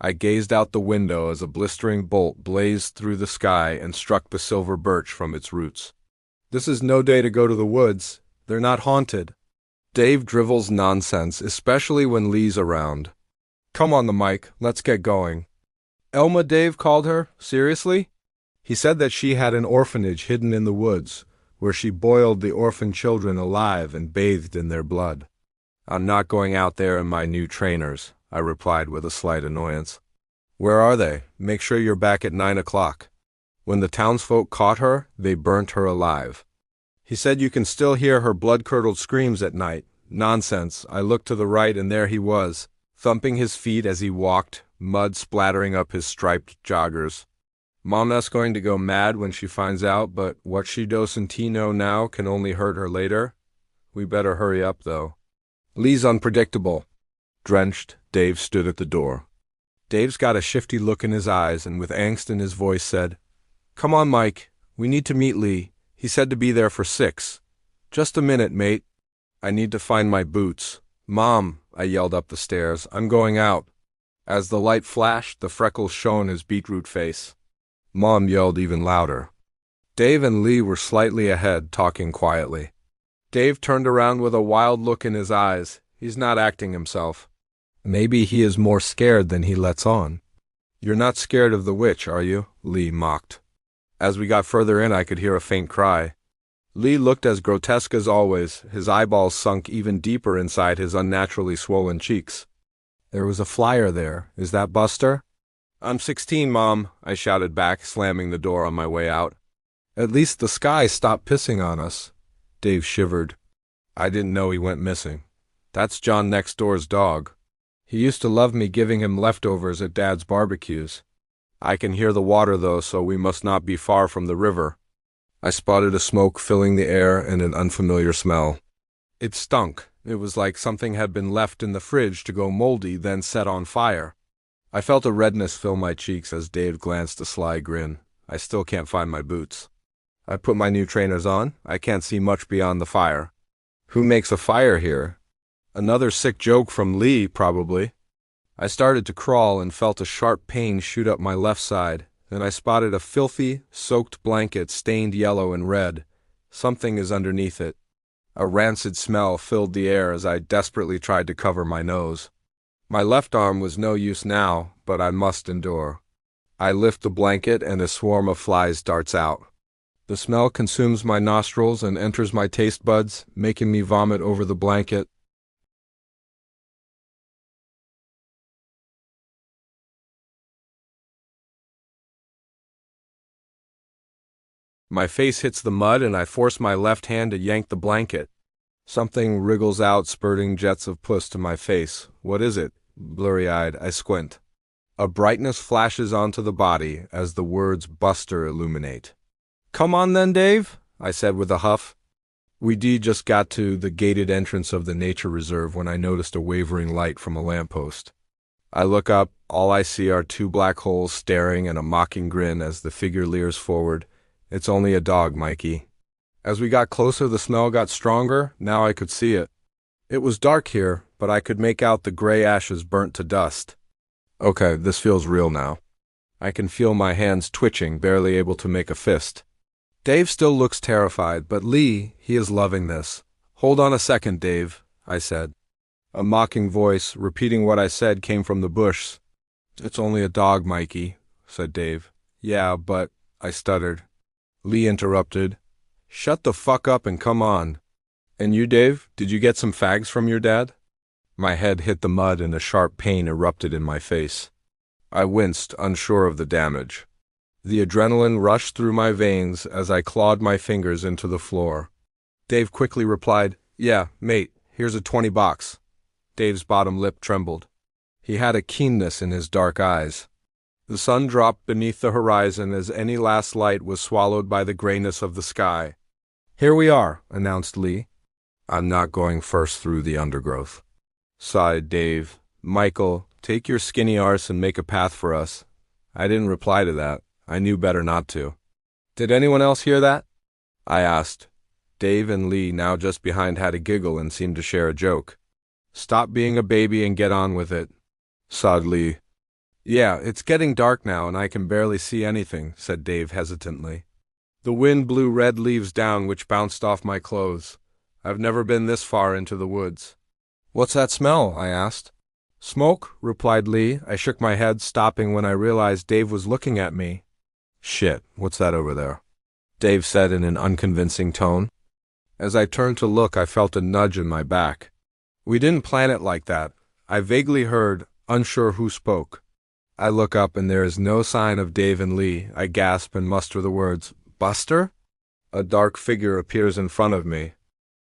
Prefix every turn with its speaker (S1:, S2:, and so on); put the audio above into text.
S1: I gazed out the window as a blistering bolt blazed through the sky and struck the silver birch from its roots. This is no day to go to the woods. They're not haunted. Dave drivels nonsense, especially when Lee's around. Come on the mic, let's get going. Elma, Dave called her? Seriously? He said that she had an orphanage hidden in the woods, where she boiled the orphan children alive and bathed in their blood. I'm not going out there in my new trainers, I replied with a slight annoyance. Where are they? Make sure you're back at 9 o'clock. When the townsfolk caught her, they burnt her alive. He said you can still hear her blood-curdled screams at night. Nonsense. I looked to the right and there he was, thumping his feet as he walked, mud splattering up his striped joggers. Mama's going to go mad when she finds out, but what she doesn't know now can only hurt her later. We better hurry up, though. Lee's unpredictable. Drenched, Dave stood at the door. Dave's got a shifty look in his eyes and with angst in his voice said, Come on, Mike. We need to meet Lee. He said to be there for 6. Just a minute, mate. I need to find my boots. Mom, I yelled up the stairs, I'm going out. As the light flashed, the freckles shone his beetroot face. Mom yelled even louder. Dave and Lee were slightly ahead, talking quietly. Dave turned around with a wild look in his eyes. He's not acting himself. Maybe he is more scared than he lets on. You're not scared of the witch, are you? Lee mocked. As we got further in, I could hear a faint cry. Lee looked as grotesque as always, his eyeballs sunk even deeper inside his unnaturally swollen cheeks. There was a flyer there. Is that Buster? I'm 16, Mom, I shouted back, slamming the door on my way out. At least the sky stopped pissing on us. Dave shivered. I didn't know he went missing. That's John next door's dog. He used to love me giving him leftovers at Dad's barbecues. I can hear the water, though, so we must not be far from the river. I spotted a smoke filling the air and an unfamiliar smell. It stunk. It was like something had been left in the fridge to go moldy, then set on fire. I felt a redness fill my cheeks as Dave glanced a sly grin. I still can't find my boots. I put my new trainers on. I can't see much beyond the fire. Who makes a fire here? Another sick joke from Lee, probably. I started to crawl and felt a sharp pain shoot up my left side. Then I spotted a filthy, soaked blanket stained yellow and red. Something is underneath it. A rancid smell filled the air as I desperately tried to cover my nose. My left arm was no use now, but I must endure. I lift the blanket and a swarm of flies darts out. The smell consumes my nostrils and enters my taste buds, making me vomit over the blanket. My face hits the mud and I force my left hand to yank the blanket. Something wriggles out, spurting jets of pus to my face. What is it? Blurry-eyed, I squint. A brightness flashes onto the body as the words Buster illuminate. Come on then, Dave, I said with a huff. We just got to the gated entrance of the nature reserve when I noticed a wavering light from a lamppost. I look up, all I see are 2 black holes staring and a mocking grin as the figure leers forward. It's only a dog, Mikey. As we got closer, the smell got stronger. Now I could see it. It was dark here, but I could make out the gray ashes burnt to dust. Okay, this feels real now. I can feel my hands twitching, barely able to make a fist. Dave still looks terrified, but Lee, he is loving this. Hold on a second, Dave, I said. A mocking voice, repeating what I said, came from the bush. It's only a dog, Mikey, said Dave. Yeah, but, I stuttered. Lee interrupted. Shut the fuck up and come on. And you, Dave, did you get some fags from your dad? My head hit the mud and a sharp pain erupted in my face. I winced, unsure of the damage. The adrenaline rushed through my veins as I clawed my fingers into the floor. Dave quickly replied, Yeah, mate, here's a $20. Dave's bottom lip trembled. He had a keenness in his dark eyes. The sun dropped beneath the horizon as any last light was swallowed by the grayness of the sky. Here we are, announced Lee. I'm not going first through the undergrowth, sighed Dave. Michael, take your skinny arse and make a path for us. I didn't reply to that. I knew better not to. Did anyone else hear that? I asked. Dave and Lee, now just behind, had a giggle and seemed to share a joke. Stop being a baby and get on with it, sobbed Lee. Yeah, it's getting dark now and I can barely see anything, said Dave hesitantly. The wind blew red leaves down which bounced off my clothes. I've never been this far into the woods. What's that smell? I asked. Smoke, replied Lee. I shook my head, stopping when I realized Dave was looking at me. Shit, what's that over there? Dave said in an unconvincing tone. As I turned to look, I felt a nudge in my back. We didn't plan it like that. I vaguely heard, unsure who spoke. I look up and there is no sign of Dave and Lee. I gasp and muster the words, Buster? A dark figure appears in front of me.